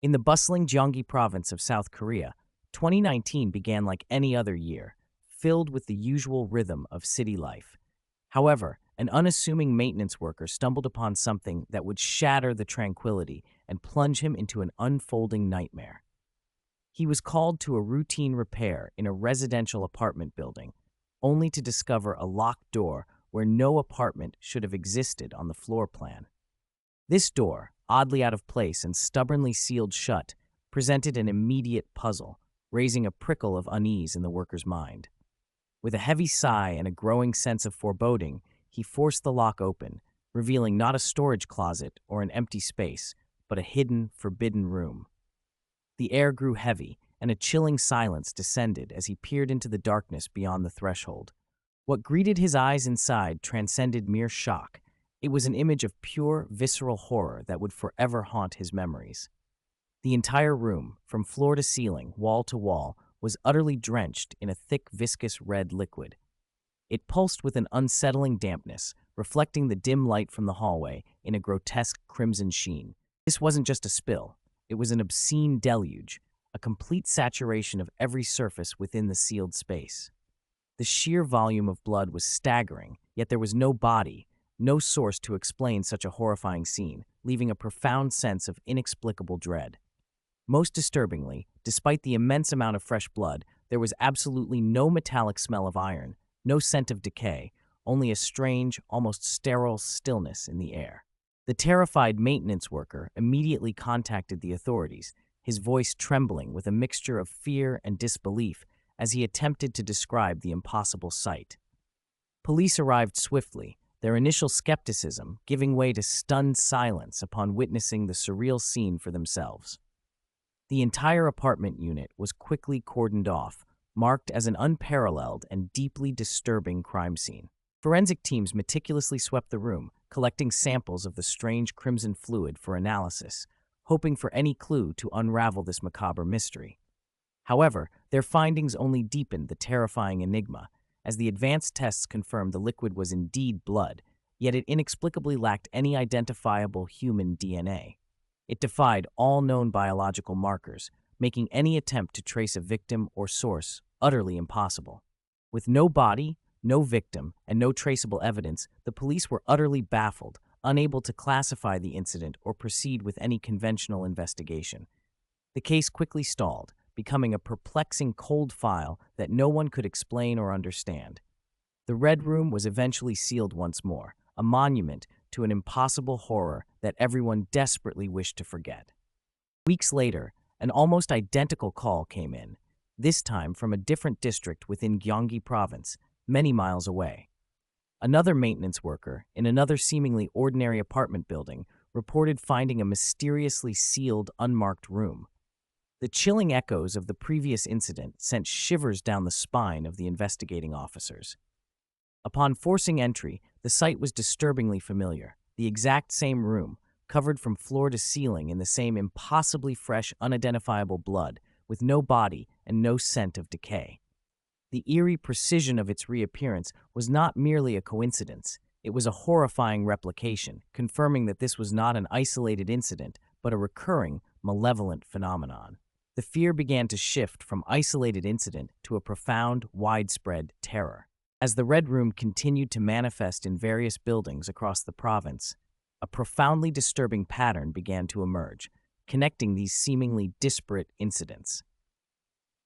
In the bustling Gyeonggi province of South Korea, 2019 began like any other year, filled with the usual rhythm of city life. However, an unassuming maintenance worker stumbled upon something that would shatter the tranquility and plunge him into an unfolding nightmare. He was called to a routine repair in a residential apartment building, only to discover a locked door where no apartment should have existed on the floor plan. This door, oddly out of place and stubbornly sealed shut, presented an immediate puzzle, raising a prickle of unease in the worker's mind. With a heavy sigh and a growing sense of foreboding, he forced the lock open, revealing not a storage closet or an empty space, but a hidden, forbidden room. The air grew heavy, and a chilling silence descended as he peered into the darkness beyond the threshold. What greeted his eyes inside transcended mere shock. It was an image of pure, visceral horror that would forever haunt his memories. The entire room, from floor to ceiling, wall to wall, was utterly drenched in a thick, viscous red liquid. It pulsed with an unsettling dampness, reflecting the dim light from the hallway in a grotesque crimson sheen. This wasn't just a spill. It was an obscene deluge, a complete saturation of every surface within the sealed space. The sheer volume of blood was staggering, yet there was no body, no source to explain such a horrifying scene, leaving a profound sense of inexplicable dread. Most disturbingly, despite the immense amount of fresh blood, there was absolutely no metallic smell of iron, no scent of decay, only a strange, almost sterile stillness in the air. The terrified maintenance worker immediately contacted the authorities, his voice trembling with a mixture of fear and disbelief as he attempted to describe the impossible sight. Police arrived swiftly, their initial skepticism giving way to stunned silence upon witnessing the surreal scene for themselves. The entire apartment unit was quickly cordoned off, marked as an unparalleled and deeply disturbing crime scene. Forensic teams meticulously swept the room, collecting samples of the strange crimson fluid for analysis, hoping for any clue to unravel this macabre mystery. However, their findings only deepened the terrifying enigma, as the advanced tests confirmed the liquid was indeed blood, yet it inexplicably lacked any identifiable human DNA. It defied all known biological markers, making any attempt to trace a victim or source utterly impossible. With no body, no victim, and no traceable evidence, the police were utterly baffled, unable to classify the incident or proceed with any conventional investigation. The case quickly stalled, becoming a perplexing cold file that no one could explain or understand. The Red Room was eventually sealed once more, a monument to an impossible horror that everyone desperately wished to forget. Weeks later, an almost identical call came in, this time from a different district within Gyeonggi province, many miles away. Another maintenance worker, in another seemingly ordinary apartment building, reported finding a mysteriously sealed, unmarked room. The chilling echoes of the previous incident sent shivers down the spine of the investigating officers. Upon forcing entry, the site was disturbingly familiar, the exact same room, covered from floor to ceiling in the same impossibly fresh, unidentifiable blood, with no body and no scent of decay. The eerie precision of its reappearance was not merely a coincidence. It was a horrifying replication, confirming that this was not an isolated incident, but a recurring, malevolent phenomenon. The fear began to shift from isolated incident to a profound, widespread terror. As the Red Room continued to manifest in various buildings across the province, a profoundly disturbing pattern began to emerge, connecting these seemingly disparate incidents.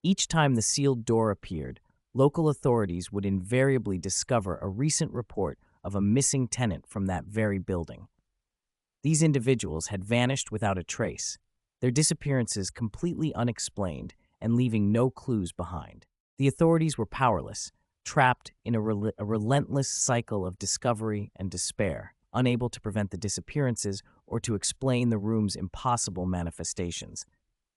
Each time the sealed door appeared, local authorities would invariably discover a recent report of a missing tenant from that very building. These individuals had vanished without a trace, their disappearances completely unexplained and leaving no clues behind. The authorities were powerless, trapped in a relentless cycle of discovery and despair, unable to prevent the disappearances or to explain the room's impossible manifestations.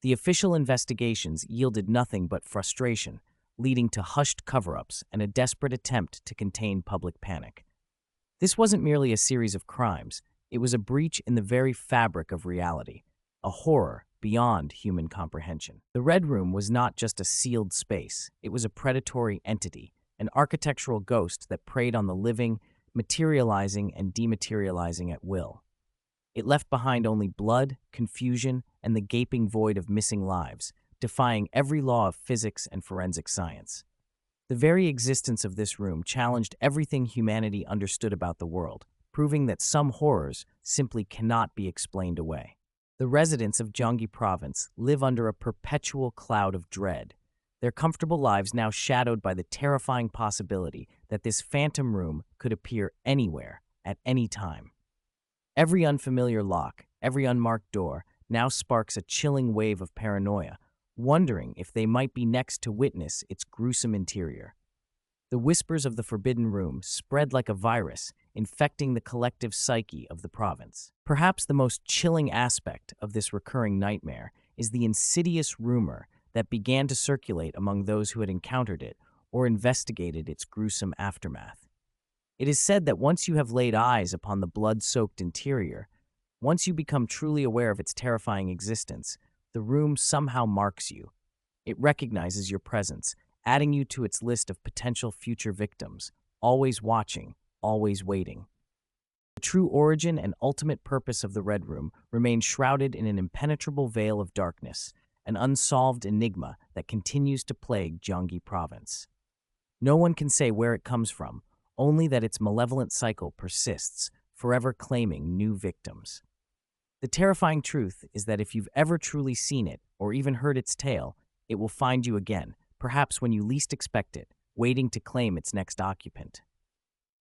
The official investigations yielded nothing but frustration, leading to hushed cover-ups and a desperate attempt to contain public panic. This wasn't merely a series of crimes, it was a breach in the very fabric of reality, a horror beyond human comprehension. The Red Room was not just a sealed space, it was a predatory entity, an architectural ghost that preyed on the living, materializing and dematerializing at will. It left behind only blood, confusion, and the gaping void of missing lives, defying every law of physics and forensic science. The very existence of this room challenged everything humanity understood about the world, proving that some horrors simply cannot be explained away. The residents of Gyeonggi province live under a perpetual cloud of dread, their comfortable lives now shadowed by the terrifying possibility that this phantom room could appear anywhere, at any time. Every unfamiliar lock, every unmarked door, now sparks a chilling wave of paranoia, wondering if they might be next to witness its gruesome interior. The whispers of the forbidden room spread like a virus, infecting the collective psyche of the province. Perhaps the most chilling aspect of this recurring nightmare is the insidious rumor that began to circulate among those who had encountered it or investigated its gruesome aftermath. It is said that once you have laid eyes upon the blood-soaked interior, once you become truly aware of its terrifying existence, the room somehow marks you. It recognizes your presence, adding you to its list of potential future victims, always watching, always waiting. The true origin and ultimate purpose of the Red Room remains shrouded in an impenetrable veil of darkness, an unsolved enigma that continues to plague Gyeonggi province. No one can say where it comes from, only that its malevolent cycle persists, forever claiming new victims. The terrifying truth is that if you've ever truly seen it or even heard its tale, it will find you again, perhaps when you least expect it, waiting to claim its next occupant.